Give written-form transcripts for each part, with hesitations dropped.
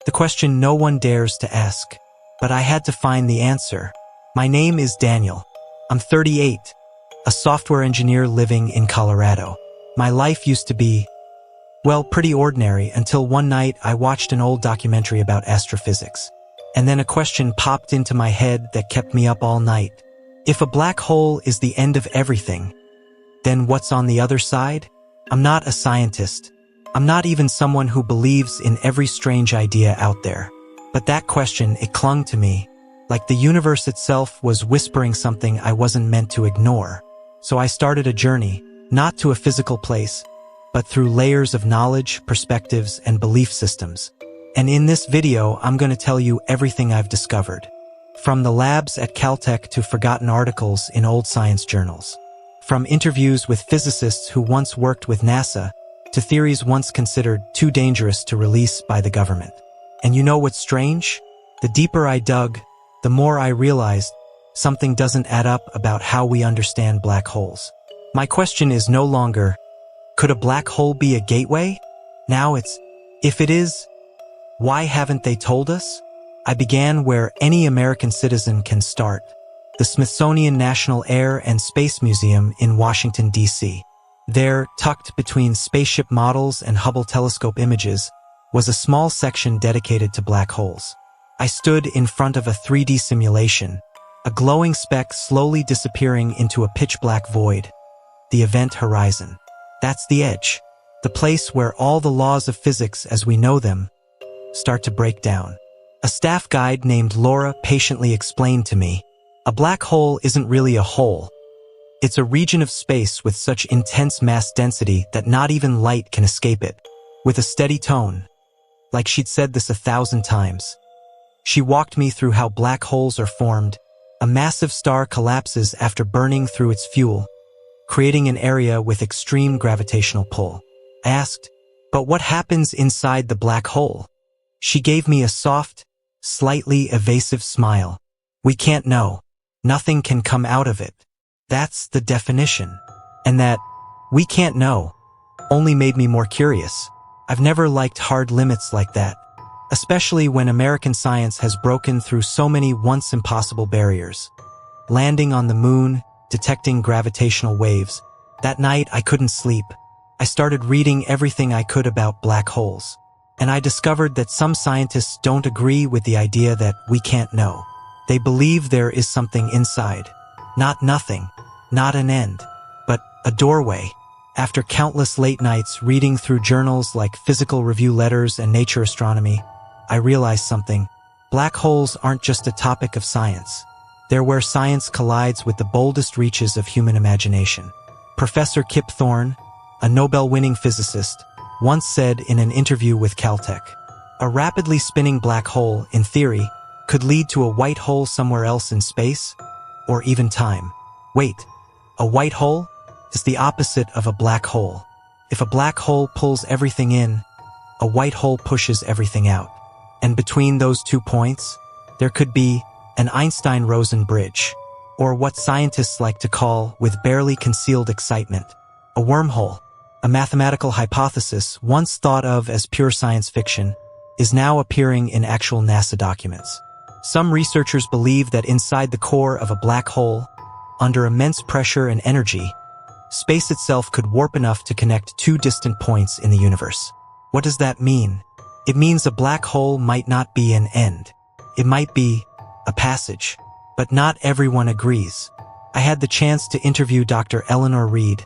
The question no one dares to ask. But I had to find the answer. My name is Daniel. I'm 38, a software engineer living in Colorado. My life used to be, well, pretty ordinary until one night I watched an old documentary about astrophysics. And then a question popped into my head that kept me up all night. If a black hole is the end of everything, then what's on the other side? I'm not a scientist. I'm not even someone who believes in every strange idea out there. But that question, it clung to me, like the universe itself was whispering something I wasn't meant to ignore. So I started a journey, not to a physical place, but through layers of knowledge, perspectives, and belief systems. And in this video, I'm going to tell you everything I've discovered. From the labs at Caltech to forgotten articles in old science journals. From interviews with physicists who once worked with NASA, to theories once considered too dangerous to release by the government. And you know what's strange? The deeper I dug, the more I realized something doesn't add up about how we understand black holes. My question is no longer, could a black hole be a gateway? Now it's, if it is, why haven't they told us? I began where any American citizen can start, the Smithsonian National Air and Space Museum in Washington, D.C. There, tucked between spaceship models and Hubble telescope images, was a small section dedicated to black holes. I stood in front of a 3D simulation, a glowing speck slowly disappearing into a pitch-black void, the event horizon. That's the edge, the place where all the laws of physics as we know them start to break down. A staff guide named Laura patiently explained to me, a black hole isn't really a hole. It's a region of space with such intense mass density that not even light can escape it. With a steady tone, like she'd said this 1,000 times. She walked me through how black holes are formed. A massive star collapses after burning through its fuel, creating an area with extreme gravitational pull. I asked, but what happens inside the black hole? She gave me a soft, slightly evasive smile. We can't know. Nothing can come out of it. That's the definition. And that, we can't know, only made me more curious. I've never liked hard limits like that, especially when American science has broken through so many once impossible barriers. Landing on the moon, detecting gravitational waves. That night I couldn't sleep. I started reading everything I could about black holes. And I discovered that some scientists don't agree with the idea that we can't know. They believe there is something inside. Not nothing, not an end, but a doorway. After countless late nights reading through journals like Physical Review Letters and Nature Astronomy, I realized something. Black holes aren't just a topic of science. They're where science collides with the boldest reaches of human imagination. Professor Kip Thorne, a Nobel-winning physicist, once said in an interview with Caltech, a rapidly spinning black hole, in theory, could lead to a white hole somewhere else in space, or even time. Wait, a white hole is the opposite of a black hole. If a black hole pulls everything in, a white hole pushes everything out. And between those 2 points, there could be an Einstein-Rosen Bridge, or what scientists like to call, with barely concealed excitement, a wormhole. A mathematical hypothesis once thought of as pure science fiction is now appearing in actual NASA documents. Some researchers believe that inside the core of a black hole, under immense pressure and energy, space itself could warp enough to connect 2 distant points in the universe. What does that mean? It means a black hole might not be an end. It might be a passage. But not everyone agrees. I had the chance to interview Dr. Eleanor Reed,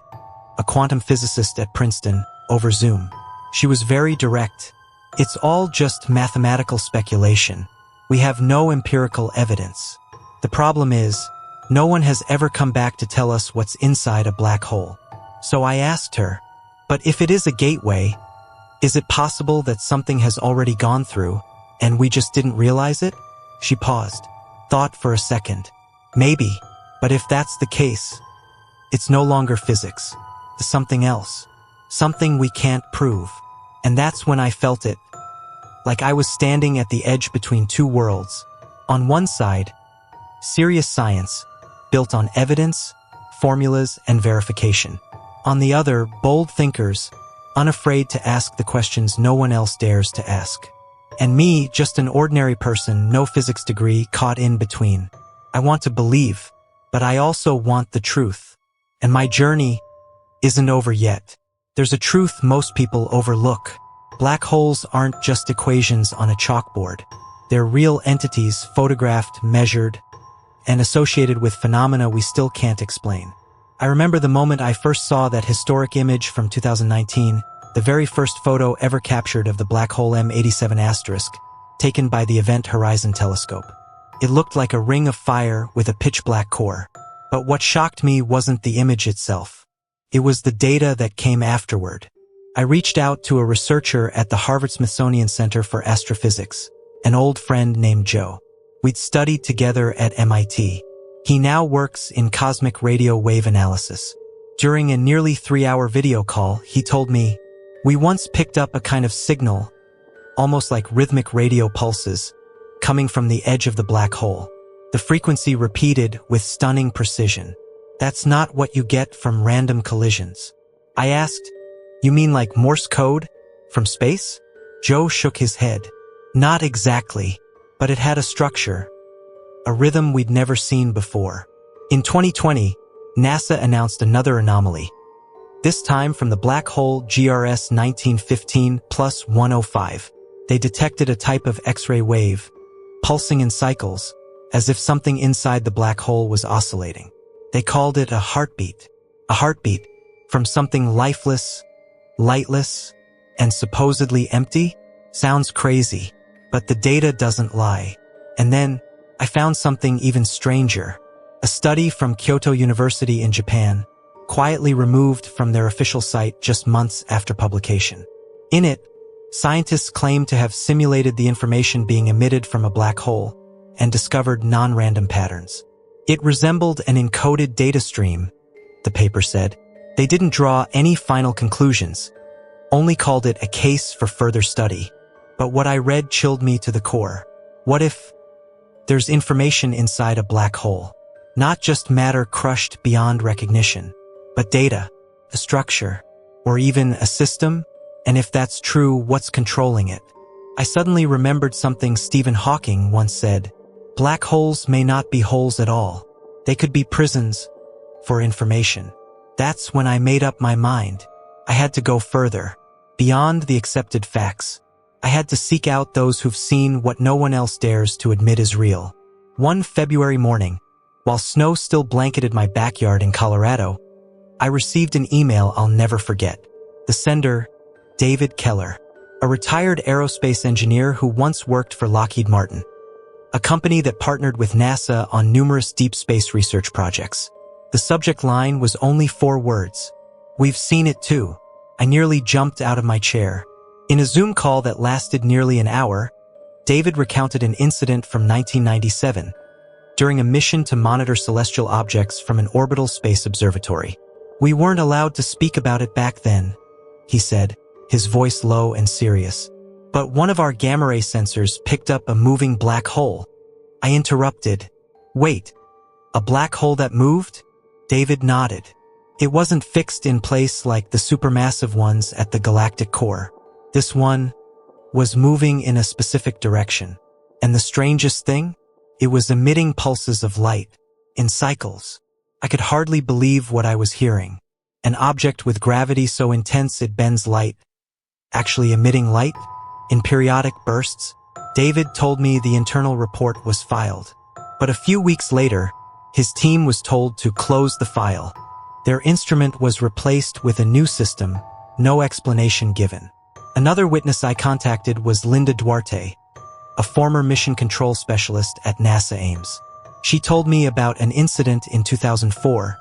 a quantum physicist at Princeton, over Zoom. She was very direct. It's all just mathematical speculation. We have no empirical evidence. The problem is, no one has ever come back to tell us what's inside a black hole. So I asked her, but if it is a gateway, is it possible that something has already gone through, and we just didn't realize it? She paused, thought for a second. Maybe, but if that's the case, it's no longer physics. It's something else. Something we can't prove. And that's when I felt it. Like I was standing at the edge between 2 worlds. On one side, serious science, built on evidence, formulas, and verification. On the other, bold thinkers, unafraid to ask the questions no one else dares to ask. And me, just an ordinary person, no physics degree, caught in between. I want to believe, but I also want the truth. And my journey isn't over yet. There's a truth most people overlook. Black holes aren't just equations on a chalkboard. They're real entities, photographed, measured, and associated with phenomena we still can't explain. I remember the moment I first saw that historic image from 2019, the very first photo ever captured of the black hole M87*, taken by the Event Horizon Telescope. It looked like a ring of fire with a pitch-black core. But what shocked me wasn't the image itself. It was the data that came afterward. I reached out to a researcher at the Harvard-Smithsonian Center for Astrophysics, an old friend named Joe. We'd studied together at MIT. He now works in cosmic radio wave analysis. During a nearly 3-hour video call, he told me, "We once picked up a kind of signal, almost like rhythmic radio pulses, coming from the edge of the black hole. The frequency repeated with stunning precision. That's not what you get from random collisions." I asked, "You mean like Morse code? From space?" Joe shook his head. "Not exactly, but it had a structure. A rhythm we'd never seen before." In 2020, NASA announced another anomaly. This time from the black hole GRS 1915+105. They detected a type of X-ray wave, pulsing in cycles, as if something inside the black hole was oscillating. They called it a heartbeat. A heartbeat from something lifeless, lightless, and supposedly empty? Sounds crazy, but the data doesn't lie. And then, I found something even stranger. A study from Kyoto University in Japan, quietly removed from their official site just months after publication. In it, scientists claim to have simulated the information being emitted from a black hole and discovered non-random patterns. It resembled an encoded data stream, the paper said. They didn't draw any final conclusions, only called it a case for further study. But what I read chilled me to the core. What if there's information inside a black hole? Not just matter crushed beyond recognition, but data, a structure, or even a system? And if that's true, what's controlling it? I suddenly remembered something Stephen Hawking once said. Black holes may not be holes at all. They could be prisons for information. That's when I made up my mind. I had to go further, beyond the accepted facts. I had to seek out those who've seen what no one else dares to admit is real. One February morning, while snow still blanketed my backyard in Colorado, I received an email I'll never forget. The sender, David Keller, a retired aerospace engineer who once worked for Lockheed Martin, a company that partnered with NASA on numerous deep space research projects. The subject line was only 4 words. "We've seen it too." I nearly jumped out of my chair. In a Zoom call that lasted nearly an hour, David recounted an incident from 1997 during a mission to monitor celestial objects from an orbital space observatory. "We weren't allowed to speak about it back then," he said, his voice low and serious. "But one of our gamma ray sensors picked up a moving black hole." I interrupted. "Wait, a black hole that moved?" David nodded. "It wasn't fixed in place like the supermassive ones at the galactic core. This one was moving in a specific direction. And the strangest thing? It was emitting pulses of light, in cycles. I could hardly believe what I was hearing. An object with gravity so intense it bends light, actually emitting light in periodic bursts." David told me the internal report was filed. But a few weeks later, his team was told to close the file. Their instrument was replaced with a new system, no explanation given. Another witness I contacted was Linda Duarte, a former mission control specialist at NASA Ames. She told me about an incident in 2004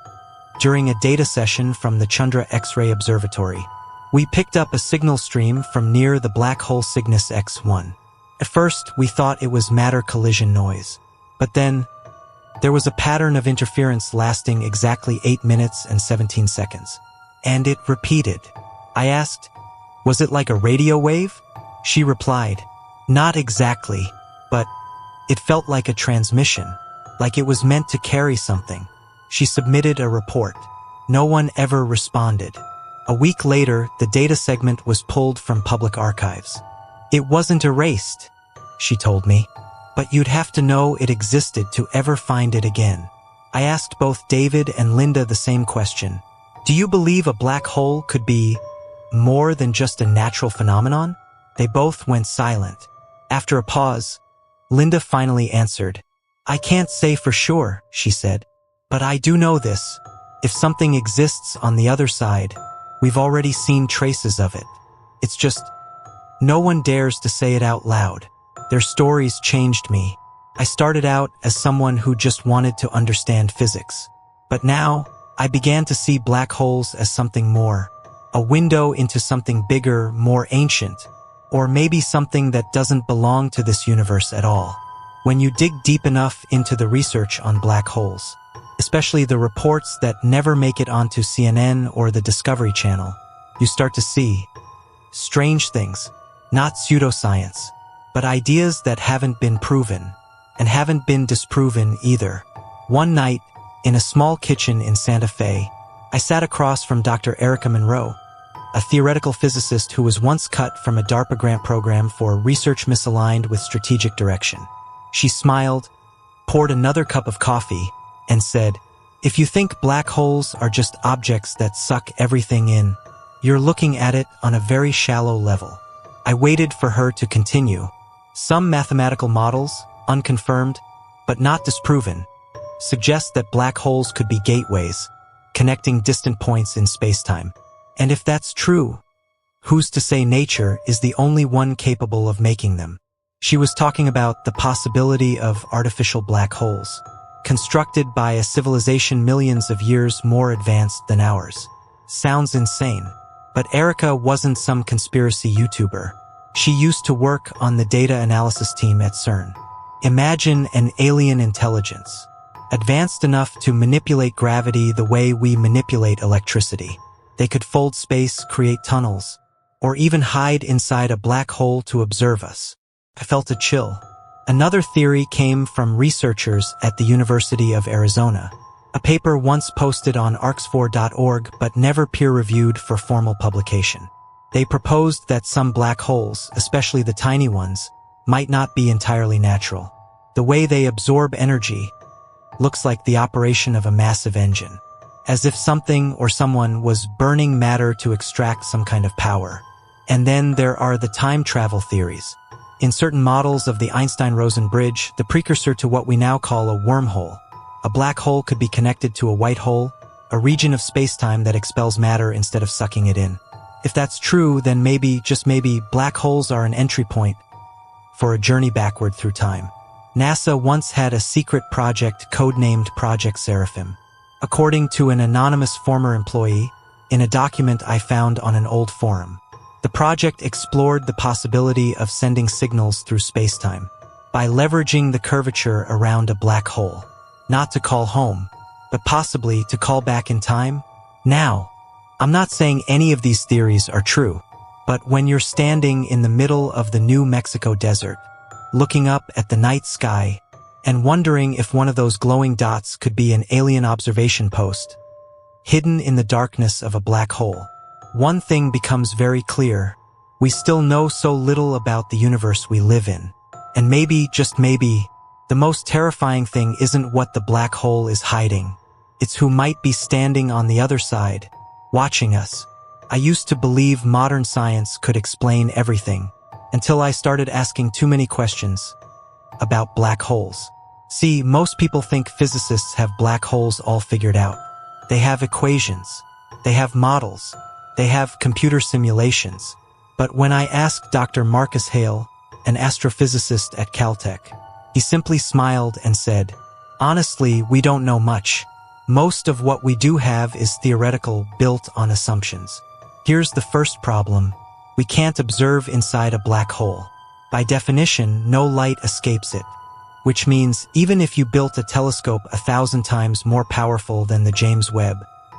during a data session from the Chandra X-ray Observatory. We picked up a signal stream from near the black hole Cygnus X1. At first, we thought it was matter collision noise. But then, there was a pattern of interference lasting exactly 8 minutes and 17 seconds. And it repeated. I asked, "Was it like a radio wave?" She replied, "Not exactly, but it felt like a transmission, like it was meant to carry something." She submitted a report. No one ever responded. A week later, the data segment was pulled from public archives. It wasn't erased, she told me, but you'd have to know it existed to ever find it again. I asked both David and Linda the same question. Do you believe a black hole could be more than just a natural phenomenon? They both went silent. After a pause, Linda finally answered. I can't say for sure, she said, but I do know this. If something exists on the other side, we've already seen traces of it. It's just, no one dares to say it out loud. Their stories changed me. I started out as someone who just wanted to understand physics. But now, I began to see black holes as something more. A window into something bigger, more ancient, or maybe something that doesn't belong to this universe at all. When you dig deep enough into the research on black holes, especially the reports that never make it onto CNN or the Discovery Channel, you start to see strange things, not pseudoscience, but ideas that haven't been proven, and haven't been disproven either. One night, in a small kitchen in Santa Fe, I sat across from Dr. Erica Monroe, a theoretical physicist who was once cut from a DARPA grant program for research misaligned with strategic direction. She smiled, poured another cup of coffee, and said, if you think black holes are just objects that suck everything in, you're looking at it on a very shallow level. I waited for her to continue. Some mathematical models, unconfirmed, but not disproven, suggest that black holes could be gateways, connecting distant points in spacetime. And if that's true, who's to say nature is the only one capable of making them? She was talking about the possibility of artificial black holes, constructed by a civilization millions of years more advanced than ours. Sounds insane. But Erica wasn't some conspiracy YouTuber. She used to work on the data analysis team at CERN. Imagine an alien intelligence, advanced enough to manipulate gravity the way we manipulate electricity. They could fold space, create tunnels, or even hide inside a black hole to observe us. I felt a chill. Another theory came from researchers at the University of Arizona. A paper once posted on arcs4.org but never peer-reviewed for formal publication. They proposed that some black holes, especially the tiny ones, might not be entirely natural. The way they absorb energy looks like the operation of a massive engine, as if something or someone was burning matter to extract some kind of power. And then there are the time travel theories. In certain models of the Einstein-Rosen Bridge, the precursor to what we now call a wormhole, a black hole could be connected to a white hole, a region of spacetime that expels matter instead of sucking it in. If that's true, then maybe, just maybe, black holes are an entry point for a journey backward through time. NASA once had a secret project codenamed Project Seraphim. According to an anonymous former employee, in a document I found on an old forum, the project explored the possibility of sending signals through spacetime by leveraging the curvature around a black hole. Not to call home, but possibly to call back in time? Now, I'm not saying any of these theories are true, but when you're standing in the middle of the New Mexico desert, looking up at the night sky, and wondering if one of those glowing dots could be an alien observation post, hidden in the darkness of a black hole, one thing becomes very clear. We still know so little about the universe we live in. And maybe, just maybe, the most terrifying thing isn't what the black hole is hiding. It's who might be standing on the other side, watching us. I used to believe modern science could explain everything, until I started asking too many questions about black holes. See, most people think physicists have black holes all figured out. They have equations. They have models. They have computer simulations. But when I asked Dr. Marcus Hale, an astrophysicist at Caltech, he simply smiled and said, honestly, we don't know much. Most of what we do have is theoretical, built on assumptions. Here's the first problem. We can't observe inside a black hole. By definition, no light escapes it. Which means, even if you built a telescope 1,000 times more powerful than the James Webb,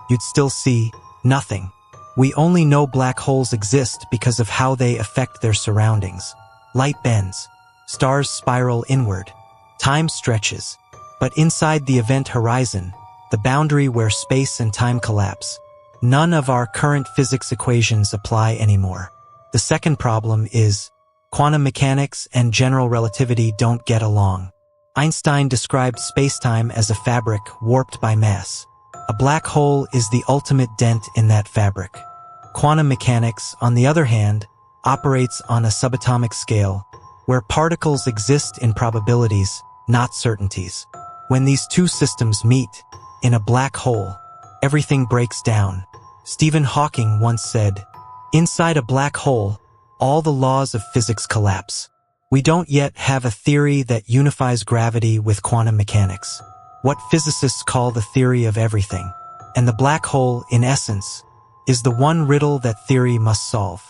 you'd still see nothing. We only know black holes exist because of how they affect their surroundings. Light bends. Stars spiral inward. Time stretches. But inside the event horizon, the boundary where space and time collapse, none of our current physics equations apply anymore. The second problem is, Quantum mechanics and general relativity don't get along. Einstein described spacetime as a fabric warped by mass. A black hole is the ultimate dent in that fabric. Quantum mechanics, on the other hand, operates on a subatomic scale, where particles exist in probabilities, not certainties. When these two systems meet, in a black hole, everything breaks down. Stephen Hawking once said, "Inside a black hole, all the laws of physics collapse." We don't yet have a theory that unifies gravity with quantum mechanics, what physicists call the theory of everything. And the black hole, in essence, is the one riddle that theory must solve.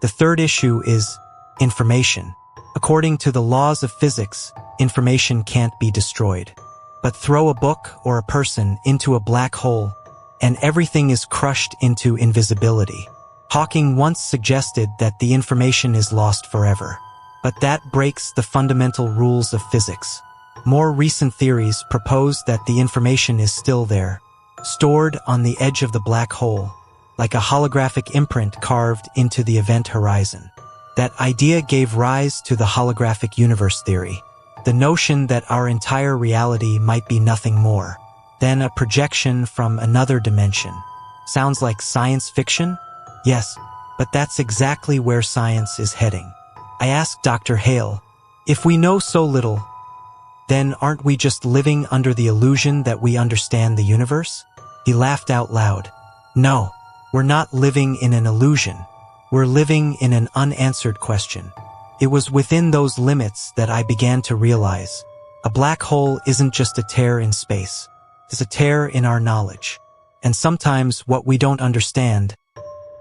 The third issue is information. According to the laws of physics, information can't be destroyed. But throw a book or a person into a black hole, and everything is crushed into invisibility. Hawking once suggested that the information is lost forever. But that breaks the fundamental rules of physics. More recent theories propose that the information is still there, stored on the edge of the black hole, like a holographic imprint carved into the event horizon. That idea gave rise to the holographic universe theory, the notion that our entire reality might be nothing more than a projection from another dimension. Sounds like science fiction? Yes, but that's exactly where science is heading. I asked Dr. Hale, if we know so little, then aren't we just living under the illusion that we understand the universe? He laughed out loud. No, we're not living in an illusion. We're living in an unanswered question. It was within those limits that I began to realize a black hole isn't just a tear in space. It's a tear in our knowledge. And sometimes what we don't understand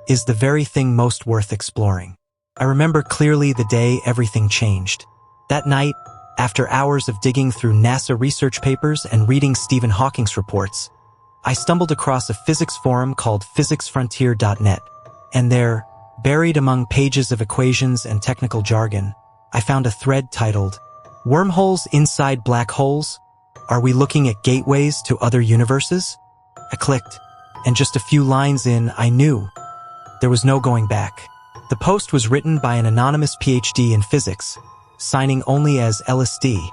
is the very thing most worth exploring. I remember clearly the day everything changed. That night, after hours of digging through NASA research papers and reading Stephen Hawking's reports, I stumbled across a physics forum called physicsfrontier.net, and there, buried among pages of equations and technical jargon, I found a thread titled, "Wormholes Inside Black Holes? Are we looking at gateways to other universes?" I clicked, and just a few lines in, I knew there was no going back. The post was written by an anonymous PhD in physics, signing only as LSD,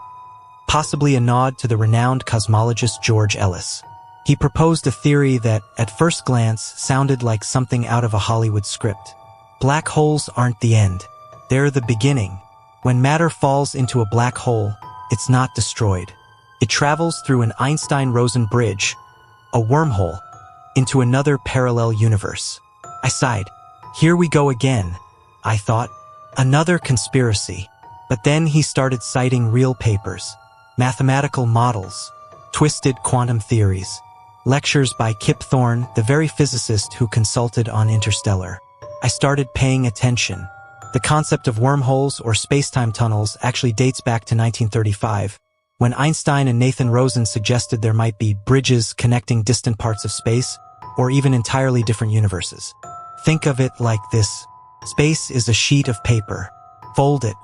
possibly a nod to the renowned cosmologist George Ellis. He proposed a theory that, at first glance, sounded like something out of a Hollywood script. Black holes aren't the end. They're the beginning. When matter falls into a black hole, it's not destroyed. It travels through an Einstein-Rosen bridge, a wormhole, into another parallel universe. I sighed. Here we go again, I thought. Another conspiracy. But then he started citing real papers, mathematical models, twisted quantum theories, lectures by Kip Thorne, the very physicist who consulted on Interstellar. I started paying attention. The concept of wormholes or space-time tunnels actually dates back to 1935, when Einstein and Nathan Rosen suggested there might be bridges connecting distant parts of space, or even entirely different universes. Think of it like this. Space is a sheet of paper. Fold it.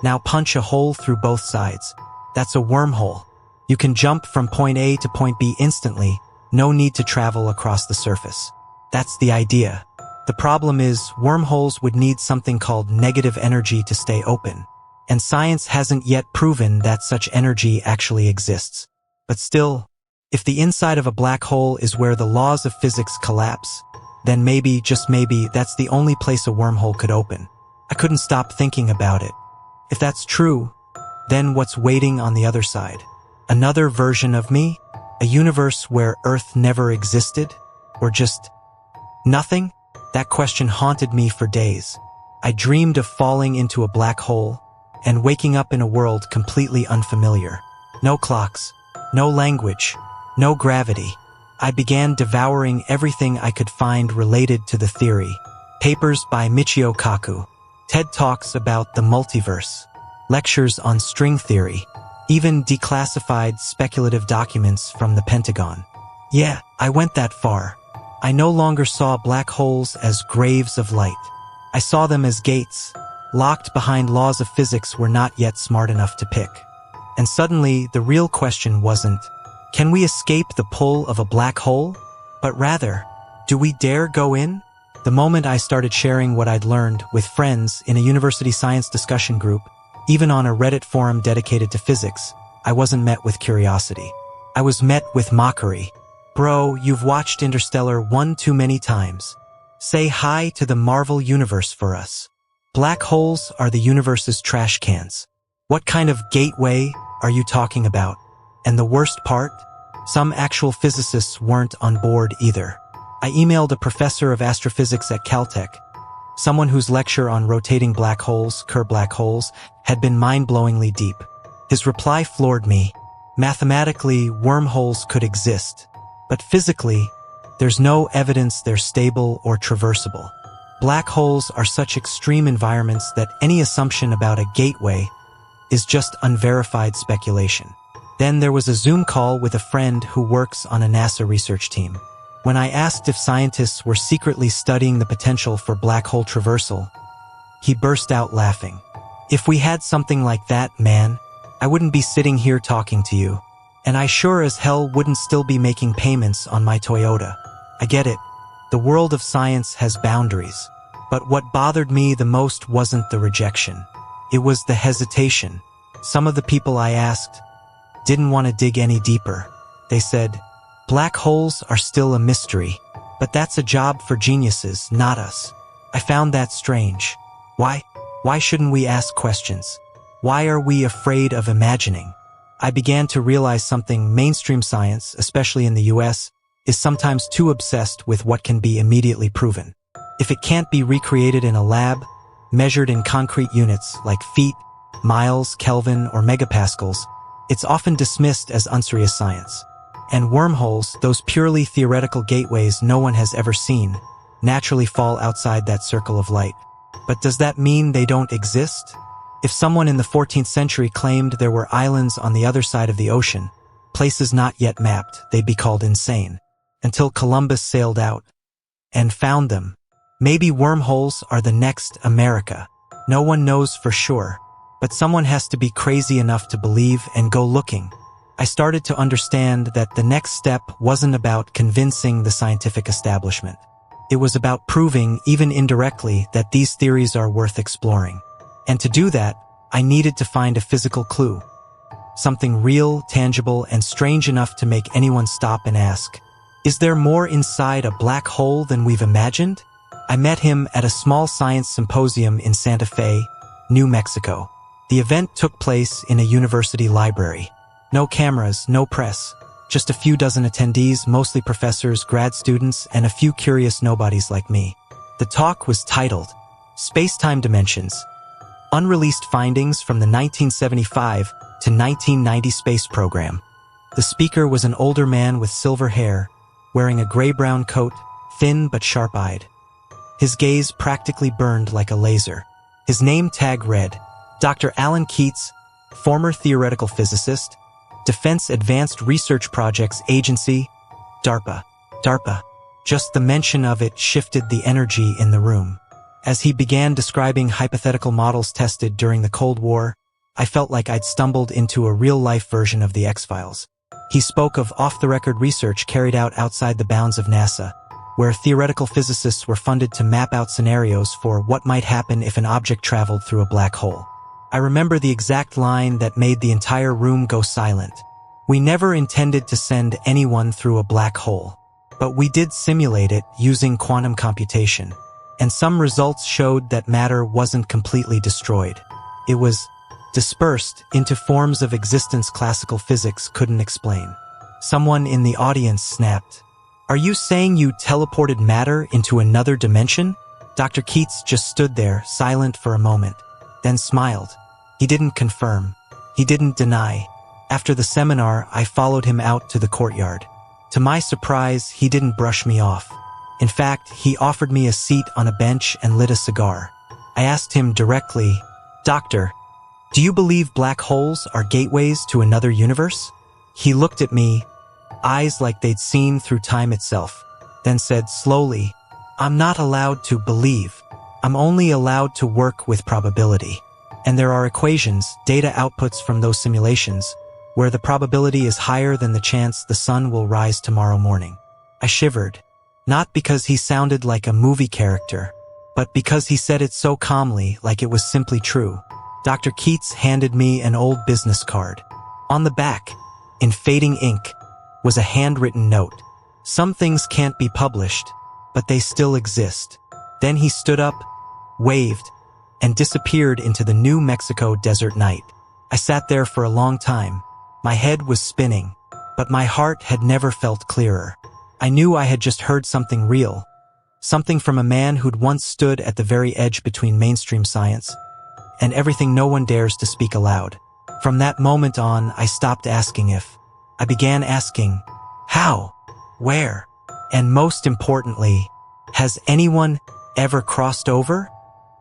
Now punch a hole through both sides. That's a wormhole. You can jump from point A to point B instantly, no need to travel across the surface. That's the idea. The problem is, wormholes would need something called negative energy to stay open, and science hasn't yet proven that such energy actually exists. But still, if the inside of a black hole is where the laws of physics collapse, then maybe, just maybe, that's the only place a wormhole could open. I couldn't stop thinking about it. If that's true, then what's waiting on the other side? Another version of me? A universe where Earth never existed? Or just nothing? That question haunted me for days. I dreamed of falling into a black hole and waking up in a world completely unfamiliar. No clocks, no language, no gravity. I began devouring everything I could find related to the theory. Papers by Michio Kaku, TED Talks about the multiverse, lectures on string theory, even declassified speculative documents from the Pentagon. Yeah, I went that far. I no longer saw black holes as graves of light. I saw them as gates, locked behind laws of physics we're not yet smart enough to pick. And suddenly, the real question wasn't, can we escape the pull of a black hole? But rather, do we dare go in? The The moment I started sharing what I'd learned with friends in a university science discussion group, even on a Reddit forum dedicated to physics, I wasn't met with curiosity. I was met with mockery. Bro, you've watched Interstellar one too many times. Say hi to the Marvel Universe for us. Black holes are the universe's trash cans. What kind of gateway are you talking about? And the worst part? Some actual physicists weren't on board either. I emailed a professor of astrophysics at Caltech, someone whose lecture on rotating black holes, Kerr black holes, had been mind-blowingly deep. His reply floored me. Mathematically, wormholes could exist, but physically, there's no evidence they're stable or traversable. Black holes are such extreme environments that any assumption about a gateway is just unverified speculation. Then there was a Zoom call with a friend who works on a NASA research team. When I asked if scientists were secretly studying the potential for black hole traversal, he burst out laughing. If we had something like that, man, I wouldn't be sitting here talking to you. And I sure as hell wouldn't still be making payments on my Toyota. I get it. The world of science has boundaries. But what bothered me the most wasn't the rejection. It was the hesitation. Some of the people I asked didn't want to dig any deeper. They said, black holes are still a mystery, but that's a job for geniuses, not us. I found that strange. Why? Why shouldn't we ask questions? Why are we afraid of imagining? I began to realize something. Mainstream science, especially in the US, is sometimes too obsessed with what can be immediately proven. If it can't be recreated in a lab, measured in concrete units like feet, miles, Kelvin, or megapascals, it's often dismissed as unserious science. And wormholes, those purely theoretical gateways no one has ever seen, naturally fall outside that circle of light. But does that mean they don't exist? If someone in the 14th century claimed there were islands on the other side of the ocean, places not yet mapped, they'd be called insane. Until Columbus sailed out and found them. Maybe wormholes are the next America. No one knows for sure, but someone has to be crazy enough to believe and go looking. I started to understand that the next step wasn't about convincing the scientific establishment. It was about proving, even indirectly, that these theories are worth exploring. And to do that, I needed to find a physical clue. Something real, tangible, and strange enough to make anyone stop and ask, is there more inside a black hole than we've imagined? I met him at a small science symposium in Santa Fe, New Mexico. The event took place in a university library. No cameras, no press, just a few dozen attendees, mostly professors, grad students, and a few curious nobodies like me. The talk was titled, Space-Time Dimensions, Unreleased Findings from the 1975 to 1990 Space Program. The speaker was an older man with silver hair, wearing a gray-brown coat, thin but sharp-eyed. His gaze practically burned like a laser. His name tag read, Dr. Alan Keats, former theoretical physicist, Defense Advanced Research Projects Agency, DARPA. DARPA. Just the mention of it shifted the energy in the room. As he began describing hypothetical models tested during the Cold War, I felt like I'd stumbled into a real-life version of the X-Files. He spoke of off-the-record research carried out outside the bounds of NASA, where theoretical physicists were funded to map out scenarios for what might happen if an object traveled through a black hole. I remember the exact line that made the entire room go silent. We never intended to send anyone through a black hole, but we did simulate it using quantum computation, and some results showed that matter wasn't completely destroyed. It was dispersed into forms of existence classical physics couldn't explain. Someone in the audience snapped, "Are you saying you teleported matter into another dimension?" Dr. Keats just stood there, silent for a moment, then smiled. He didn't confirm. He didn't deny. After the seminar, I followed him out to the courtyard. To my surprise, he didn't brush me off. In fact, he offered me a seat on a bench and lit a cigar. I asked him directly, "Doctor, do you believe black holes are gateways to another universe?" He looked at me, eyes like they'd seen through time itself, then said slowly, "I'm not allowed to believe. I'm only allowed to work with probability. And there are equations, data outputs from those simulations, where the probability is higher than the chance the sun will rise tomorrow morning." I shivered. Not because he sounded like a movie character, but because he said it so calmly, like it was simply true. Dr. Keats handed me an old business card. On the back, in fading ink, was a handwritten note. Some things can't be published, but they still exist. Then he stood up, waved, and disappeared into the New Mexico desert night. I sat there for a long time. My head was spinning, but my heart had never felt clearer. I knew I had just heard something real, something from a man who'd once stood at the very edge between mainstream science and everything no one dares to speak aloud. From that moment on, I stopped asking if. I began asking, how, where, and most importantly, has anyone ever crossed over?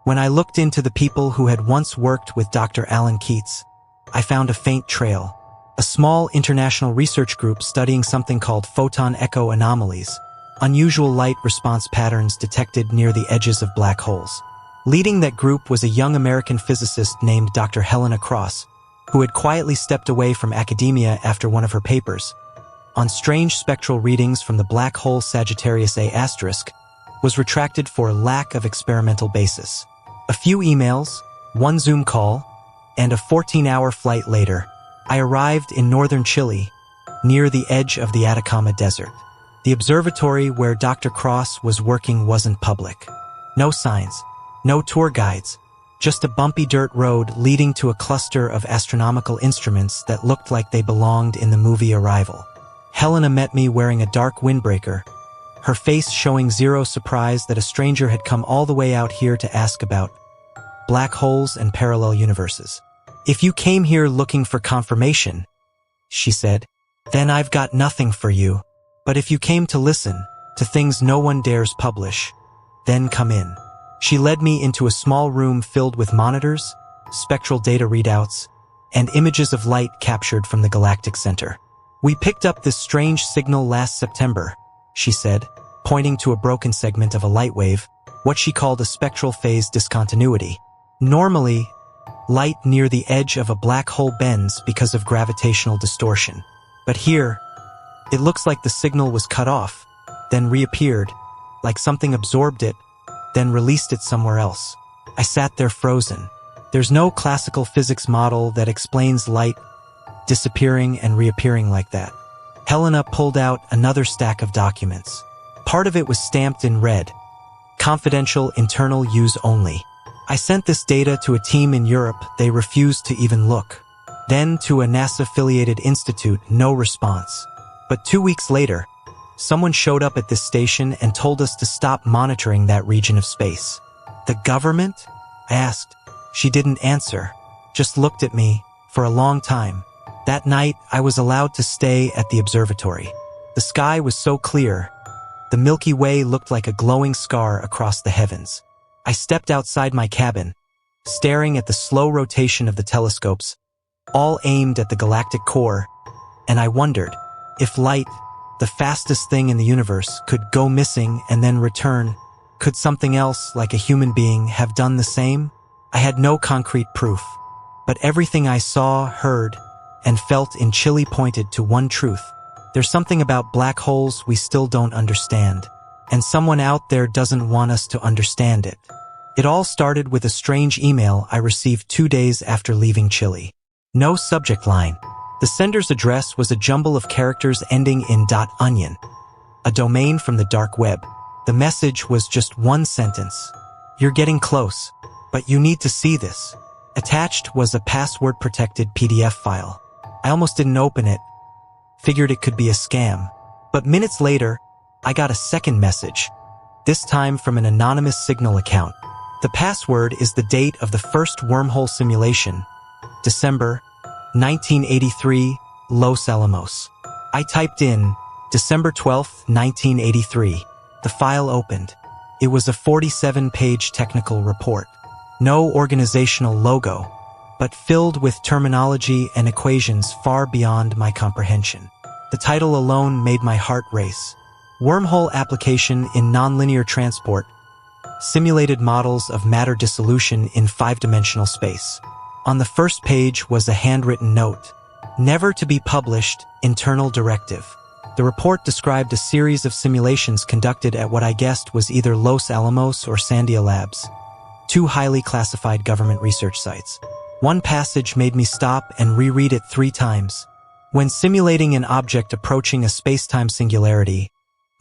When I looked into the people who had once worked with Dr. Alan Keats, I found a faint trail. A small international research group studying something called photon echo anomalies, unusual light response patterns detected near the edges of black holes. Leading that group was a young American physicist named Dr. Helena Cross, who had quietly stepped away from academia after one of her papers on strange spectral readings from the black hole Sagittarius A*, was retracted for lack of experimental basis. A few emails, one Zoom call, and a 14-hour flight later, I arrived in northern Chile, near the edge of the Atacama Desert. The observatory where Dr. Cross was working wasn't public. No signs, no tour guides, just a bumpy dirt road leading to a cluster of astronomical instruments that looked like they belonged in the movie Arrival. Helena met me wearing a dark windbreaker, her face showing zero surprise that a stranger had come all the way out here to ask about black holes and parallel universes. If you came here looking for confirmation, she said, then I've got nothing for you. But if you came to listen to things no one dares publish, then come in. She led me into a small room filled with monitors, spectral data readouts, and images of light captured from the galactic center. We picked up this strange signal last September, she said, pointing to a broken segment of a light wave, what she called a spectral phase discontinuity. Normally, light near the edge of a black hole bends because of gravitational distortion. But here, it looks like the signal was cut off, then reappeared, like something absorbed it, then released it somewhere else. I sat there frozen. There's no classical physics model that explains light disappearing and reappearing like that. Helena pulled out another stack of documents. Part of it was stamped in red, confidential, internal use only. I sent this data to a team in Europe. They refused to even look. Then to a NASA-affiliated institute, no response. But 2 weeks later, someone showed up at this station and told us to stop monitoring that region of space. The government? I asked. She didn't answer, just looked at me for a long time. That night, I was allowed to stay at the observatory. The sky was so clear, the Milky Way looked like a glowing scar across the heavens. I stepped outside my cabin, staring at the slow rotation of the telescopes, all aimed at the galactic core, and I wondered if light, the fastest thing in the universe, could go missing and then return. Could something else, like a human being, have done the same? I had no concrete proof, but everything I saw, heard, and felt in Chile pointed to one truth. There's something about black holes we still don't understand, and someone out there doesn't want us to understand it. It all started with a strange email I received 2 days after leaving Chile. No subject line. The sender's address was a jumble of characters ending in .onion, a domain from the dark web. The message was just one sentence. You're getting close, but you need to see this. Attached was a password-protected PDF file. I almost didn't open it, figured it could be a scam. But minutes later, I got a second message, this time from an anonymous Signal account. The password is the date of the first wormhole simulation, December 1983, Los Alamos. I typed in December 12, 1983. The file opened. It was a 47-page technical report. No organizational logo, but filled with terminology and equations far beyond my comprehension. The title alone made my heart race. Wormhole application in nonlinear transport, simulated models of matter dissolution in 5-dimensional space. On the first page was a handwritten note. Never to be published, internal directive. The report described a series of simulations conducted at what I guessed was either Los Alamos or Sandia Labs, two highly classified government research sites. One passage made me stop and reread it 3 times. When simulating an object approaching a space-time singularity,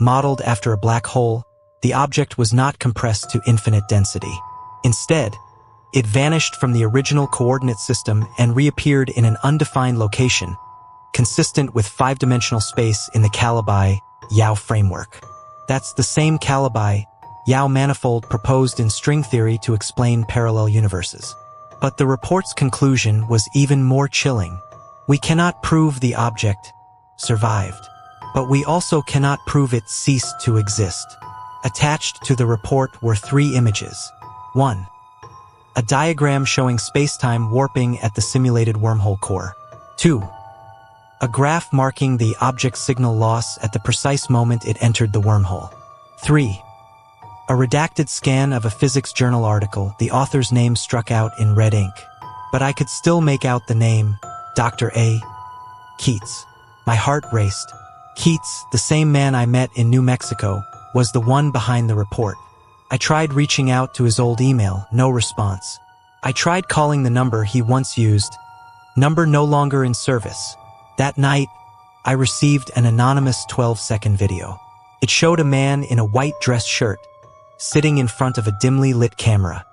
modeled after a black hole, the object was not compressed to infinite density. Instead, it vanished from the original coordinate system and reappeared in an undefined location, consistent with 5-dimensional space in the Calabi-Yau framework. That's the same Calabi-Yau manifold proposed in string theory to explain parallel universes. But the report's conclusion was even more chilling. We cannot prove the object survived, but we also cannot prove it ceased to exist. Attached to the report were 3 images. 1. A diagram showing space-time warping at the simulated wormhole core. 2. A graph marking the object's signal loss at the precise moment it entered the wormhole. 3. A redacted scan of a physics journal article, the author's name struck out in red ink. But I could still make out the name, Dr. A. Keats. My heart raced. Keats, the same man I met in New Mexico, was the one behind the report. I tried reaching out to his old email, no response. I tried calling the number he once used, number no longer in service. That night, I received an anonymous 12-second video. It showed a man in a white dress shirt, sitting in front of a dimly lit camera.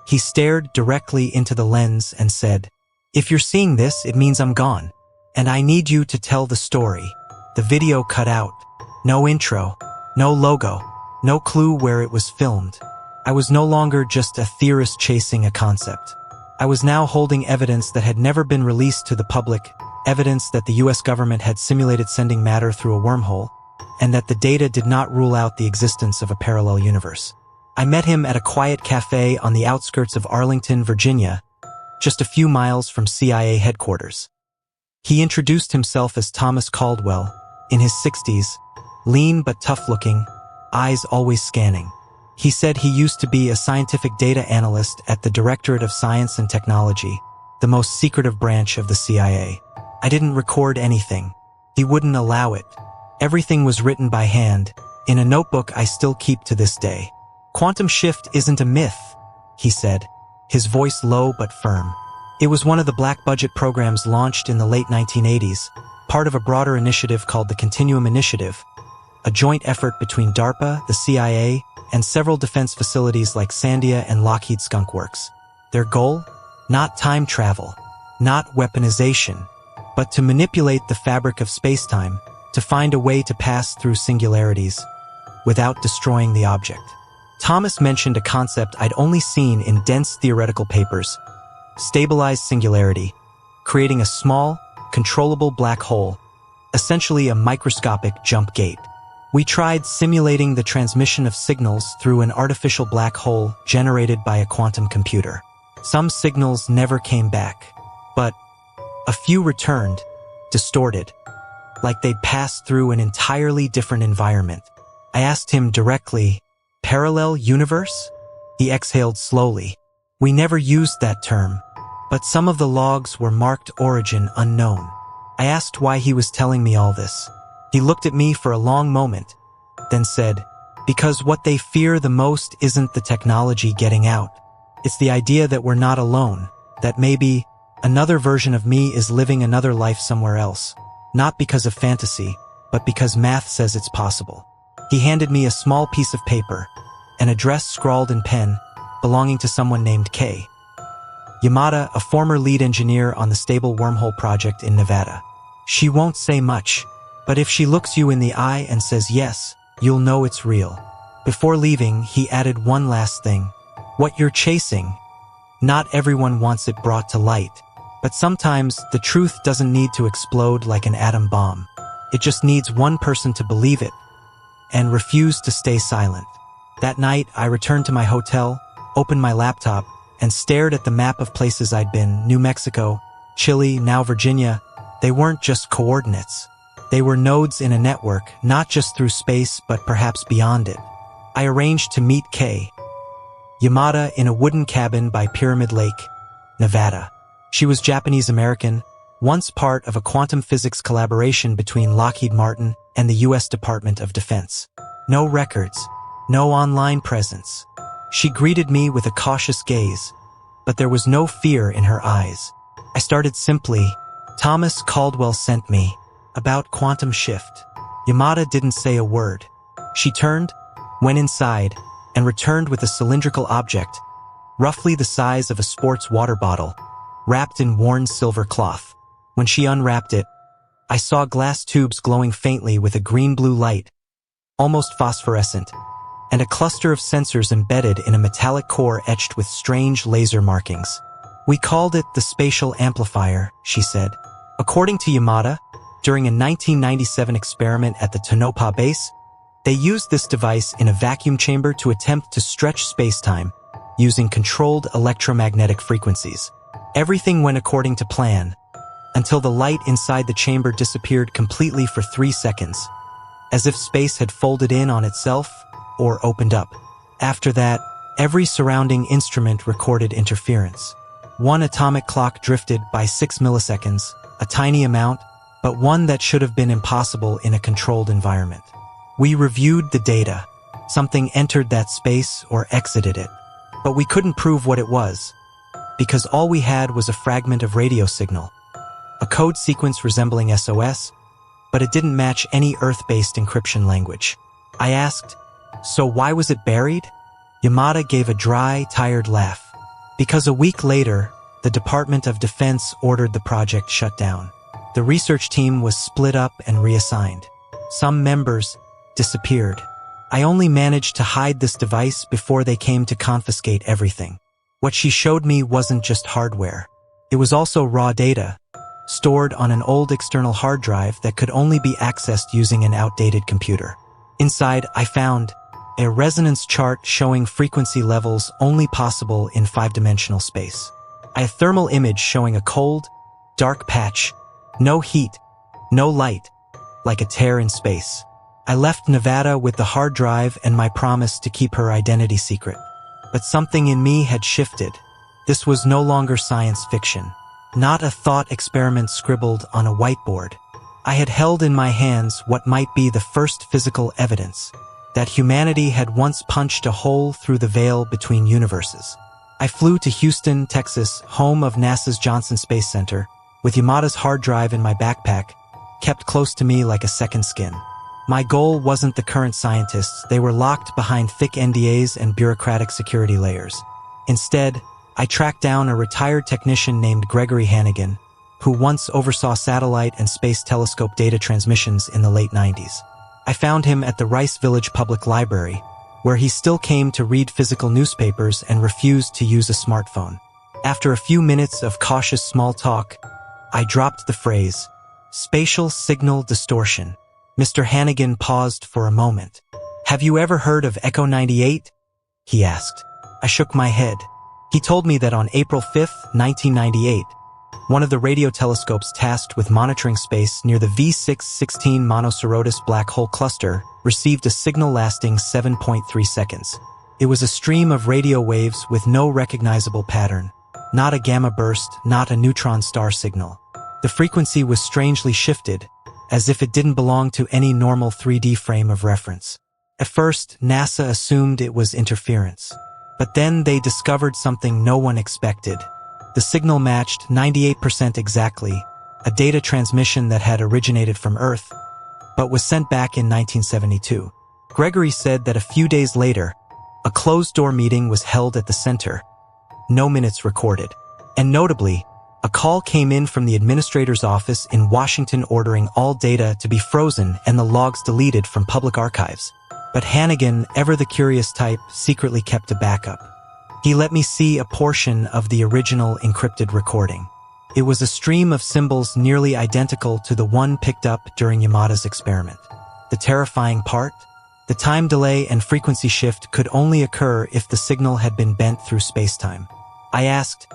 He stared directly into the lens and said, "If you're seeing this, it means I'm gone, and I need you to tell the story." The video cut out. No intro, no logo, no clue where it was filmed. I was no longer just a theorist chasing a concept. I was now holding evidence that had never been released to the public, evidence that the US government had simulated sending matter through a wormhole, and that the data did not rule out the existence of a parallel universe. I met him at a quiet cafe on the outskirts of Arlington, Virginia, just a few miles from CIA headquarters. He introduced himself as Thomas Caldwell, in his 60s, lean but tough-looking, eyes always scanning. He said he used to be a scientific data analyst at the Directorate of Science and Technology, the most secretive branch of the CIA. I didn't record anything. He wouldn't allow it. Everything was written by hand, in a notebook I still keep to this day. "Quantum shift isn't a myth," he said, his voice low but firm. It was one of the black-budget programs launched in the late 1980s, part of a broader initiative called the Continuum Initiative, a joint effort between DARPA, the CIA, and several defense facilities like Sandia and Lockheed Skunk Works. Their goal? Not time travel, not weaponization, but to manipulate the fabric of space-time, to find a way to pass through singularities without destroying the object. Thomas mentioned a concept I'd only seen in dense theoretical papers: stabilized singularity, creating a small, controllable black hole, essentially a microscopic jump gate. We tried simulating the transmission of signals through an artificial black hole generated by a quantum computer. Some signals never came back, but a few returned, distorted, like they'd passed through an entirely different environment. I asked him directly, "Parallel universe?" He exhaled slowly. "We never used that term, but some of the logs were marked origin unknown." I asked why he was telling me all this. He looked at me for a long moment, then said, "Because what they fear the most isn't the technology getting out. It's the idea that we're not alone, that maybe another version of me is living another life somewhere else. Not because of fantasy, but because math says it's possible." He handed me a small piece of paper, an address scrawled in pen, belonging to someone named K. Yamada, a former lead engineer on the Stable Wormhole project in Nevada. "She won't say much, but if she looks you in the eye and says yes, you'll know it's real." Before leaving, he added one last thing. "What you're chasing, not everyone wants it brought to light, but sometimes the truth doesn't need to explode like an atom bomb. It just needs one person to believe it and refuse to stay silent." That night, I returned to my hotel, opened my laptop, and stared at the map of places I'd been: New Mexico, Chile, now Virginia. They weren't just coordinates. They were nodes in a network, not just through space, but perhaps beyond it. I arranged to meet K. Yamada in a wooden cabin by Pyramid Lake, Nevada. She was Japanese-American, once part of a quantum physics collaboration between Lockheed Martin and the U.S. Department of Defense. No records, no online presence. She greeted me with a cautious gaze, but there was no fear in her eyes. I started simply, "Thomas Caldwell sent me about quantum shift." Yamada didn't say a word. She turned, went inside, and returned with a cylindrical object, roughly the size of a sports water bottle, wrapped in worn silver cloth. When she unwrapped it, I saw glass tubes glowing faintly with a green-blue light, almost phosphorescent, and a cluster of sensors embedded in a metallic core etched with strange laser markings. "We called it the spatial amplifier," she said. According to Yamada, during a 1997 experiment at the Tonopah base, they used this device in a vacuum chamber to attempt to stretch spacetime using controlled electromagnetic frequencies. Everything went according to plan, until the light inside the chamber disappeared completely for 3 seconds, as if space had folded in on itself or opened up. After that, every surrounding instrument recorded interference. One atomic clock drifted by 6 milliseconds, a tiny amount, but one that should have been impossible in a controlled environment. We reviewed the data. Something entered that space or exited it. But we couldn't prove what it was, because all we had was a fragment of radio signal, a code sequence resembling SOS, but it didn't match any Earth-based encryption language. I asked, "So why was it buried?" Yamada gave a dry, tired laugh. Because a week later, the Department of Defense ordered the project shut down. The research team was split up and reassigned. Some members disappeared. I only managed to hide this device before they came to confiscate everything. What she showed me wasn't just hardware. It was also raw data, stored on an old external hard drive that could only be accessed using an outdated computer. Inside, I found a resonance chart showing frequency levels only possible in 5-dimensional space. A thermal image showing a cold, dark patch, no heat, no light, like a tear in space. I left Nevada with the hard drive and my promise to keep her identity secret. But something in me had shifted. This was no longer science fiction, not a thought experiment scribbled on a whiteboard. I had held in my hands what might be the first physical evidence that humanity had once punched a hole through the veil between universes. I flew to Houston, Texas, home of NASA's Johnson Space Center, with Yamada's hard drive in my backpack, kept close to me like a second skin. My goal wasn't the current scientists. They were locked behind thick NDAs and bureaucratic security layers. Instead, I tracked down a retired technician named Gregory Hannigan, who once oversaw satellite and space telescope data transmissions in the late 90s. I found him at the Rice Village Public Library, where he still came to read physical newspapers and refused to use a smartphone. After a few minutes of cautious small talk, I dropped the phrase, "spatial signal distortion." Mr. Hannigan paused for a moment. "Have you ever heard of Echo 98? He asked. I shook my head. He told me that on April 5, 1998, one of the radio telescopes tasked with monitoring space near the V616 Monocerotis black hole cluster received a signal lasting 7.3 seconds. It was a stream of radio waves with no recognizable pattern. Not a gamma burst, not a neutron star signal. The frequency was strangely shifted, as if it didn't belong to any normal 3D frame of reference. At first, NASA assumed it was interference. But then they discovered something no one expected. The signal matched 98% exactly, a data transmission that had originated from Earth, but was sent back in 1972. Gregory said that a few days later, a closed-door meeting was held at the center. No minutes recorded. And notably, a call came in from the administrator's office in Washington ordering all data to be frozen and the logs deleted from public archives. But Hannigan, ever the curious type, secretly kept a backup. He let me see a portion of the original encrypted recording. It was a stream of symbols nearly identical to the one picked up during Yamada's experiment. The terrifying part? The time delay and frequency shift could only occur if the signal had been bent through spacetime. I asked,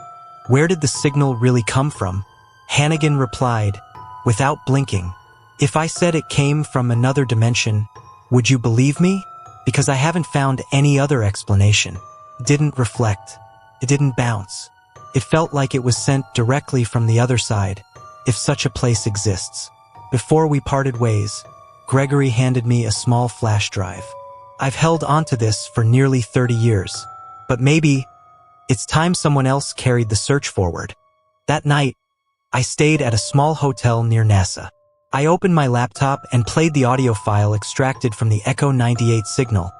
"Where did the signal really come from?" Hannigan replied, without blinking, "If I said it came from another dimension, would you believe me? Because I haven't found any other explanation. It didn't reflect. It didn't bounce. It felt like it was sent directly from the other side, if such a place exists." Before we parted ways, Gregory handed me a small flash drive. I've held onto this for nearly 30 years, but maybe it's time someone else carried the search forward. That night, I stayed at a small hotel near NASA. I opened my laptop and played the audio file extracted from the Echo 98 signal,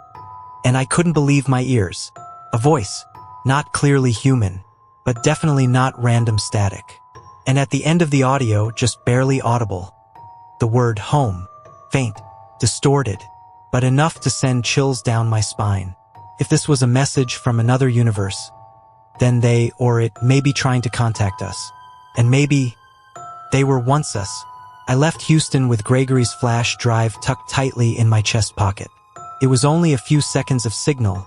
and I couldn't believe my ears. A voice, not clearly human, but definitely not random static. And at the end of the audio, just barely audible, the word home, faint, distorted, but enough to send chills down my spine. If this was a message from another universe, then they or it may be trying to contact us. And maybe they were once us. I left Houston with Gregory's flash drive tucked tightly in my chest pocket. It was only a few seconds of signal,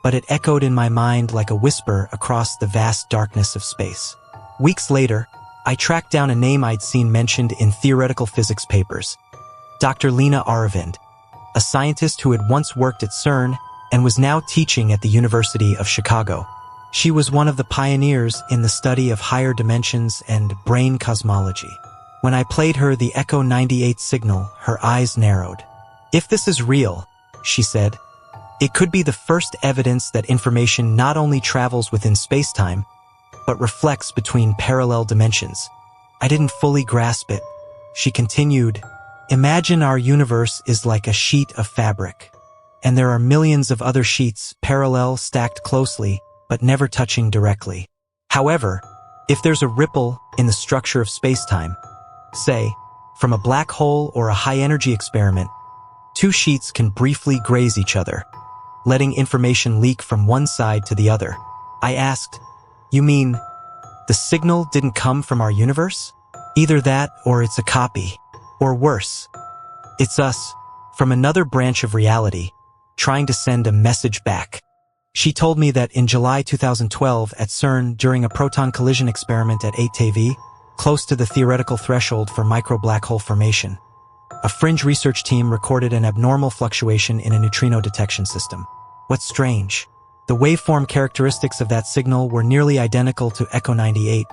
but it echoed in my mind like a whisper across the vast darkness of space. Weeks later, I tracked down a name I'd seen mentioned in theoretical physics papers. Dr. Lena Aravind, a scientist who had once worked at CERN and was now teaching at the University of Chicago. She was one of the pioneers in the study of higher dimensions and brain cosmology. When I played her the Echo 98 signal, her eyes narrowed. "If this is real," she said, "it could be the first evidence that information not only travels within space-time, but reflects between parallel dimensions." I didn't fully grasp it. She continued, "Imagine our universe is like a sheet of fabric, and there are millions of other sheets parallel, stacked closely, but never touching directly. However, if there's a ripple in the structure of space-time, say, from a black hole or a high-energy experiment, two sheets can briefly graze each other, letting information leak from one side to the other." I asked, "You mean the signal didn't come from our universe?" "Either that or it's a copy. Or worse, it's us, from another branch of reality, trying to send a message back." She told me that in July 2012 at CERN during a proton collision experiment at 8 TeV, close to the theoretical threshold for micro-black hole formation, a fringe research team recorded an abnormal fluctuation in a neutrino detection system. What's strange? The waveform characteristics of that signal were nearly identical to Echo 98,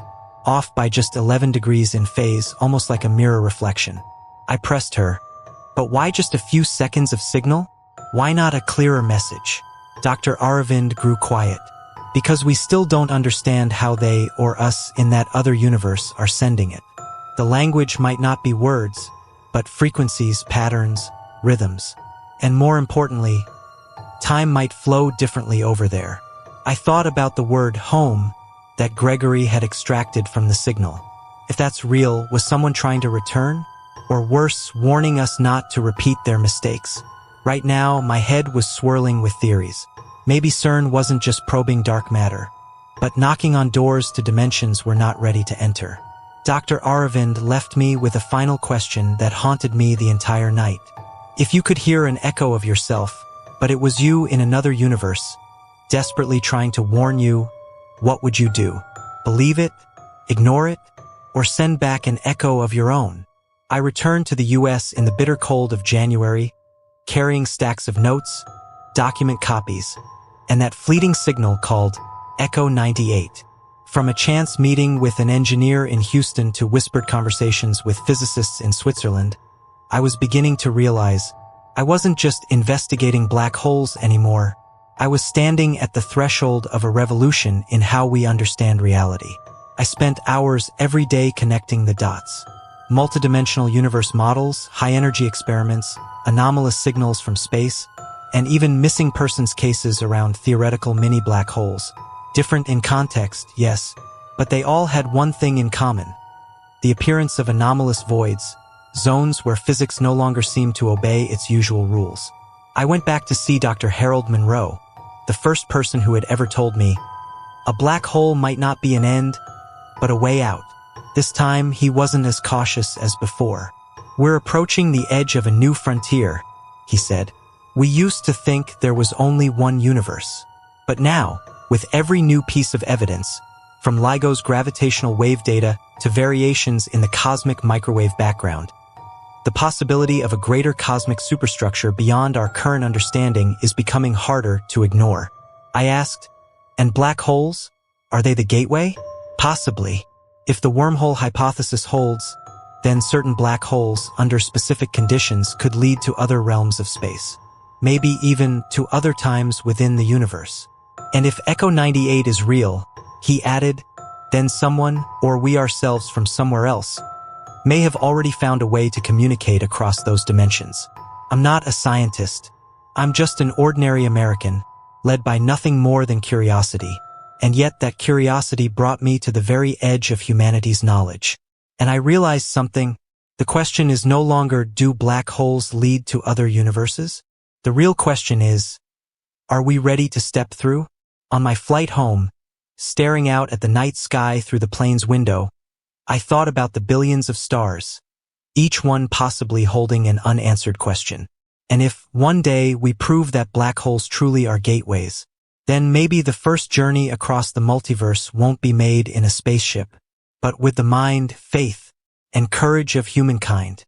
off by just 11 degrees in phase, almost like a mirror reflection. I pressed her, "But why just a few seconds of signal? Why not a clearer message?" Dr. Aravind grew quiet. "Because we still don't understand how they or us in that other universe are sending it. The language might not be words, but frequencies, patterns, rhythms. And more importantly, time might flow differently over there." I thought about the word home that Gregory had extracted from the signal. If that's real, was someone trying to return? Or worse, warning us not to repeat their mistakes? Right now, my head was swirling with theories. Maybe CERN wasn't just probing dark matter, but knocking on doors to dimensions we're not ready to enter. Dr. Aravind left me with a final question that haunted me the entire night. If you could hear an echo of yourself, but it was you in another universe, desperately trying to warn you, what would you do? Believe it? Ignore it? Or send back an echo of your own? I returned to the US in the bitter cold of January, carrying stacks of notes, document copies, and that fleeting signal called Echo 98. From a chance meeting with an engineer in Houston to whispered conversations with physicists in Switzerland, I was beginning to realize I wasn't just investigating black holes anymore. I was standing at the threshold of a revolution in how we understand reality. I spent hours every day connecting the dots. Multidimensional universe models, high-energy experiments, anomalous signals from space, and even missing persons cases around theoretical mini-black holes. Different in context, yes, but they all had one thing in common: the appearance of anomalous voids, zones where physics no longer seemed to obey its usual rules. I went back to see Dr. Harold Monroe, the first person who had ever told me, a black hole might not be an end, but a way out. This time, he wasn't as cautious as before. "We're approaching the edge of a new frontier," he said. "We used to think there was only one universe. But now, with every new piece of evidence, from LIGO's gravitational wave data to variations in the cosmic microwave background, the possibility of a greater cosmic superstructure beyond our current understanding is becoming harder to ignore." I asked, "And black holes? Are they the gateway?" "Possibly. If the wormhole hypothesis holds, then certain black holes under specific conditions could lead to other realms of space. Maybe even to other times within the universe. And if Echo 98 is real, he added, then someone, or we ourselves from somewhere else, may have already found a way to communicate across those dimensions. I'm not a scientist. I'm just an ordinary American, led by nothing more than curiosity. And yet that curiosity brought me to the very edge of humanity's knowledge. And I realized something. The question is no longer, do black holes lead to other universes? The real question is, are we ready to step through? On my flight home, staring out at the night sky through the plane's window, I thought about the billions of stars, each one possibly holding an unanswered question. And if one day we prove that black holes truly are gateways, then maybe the first journey across the multiverse won't be made in a spaceship, but with the mind, faith, and courage of humankind.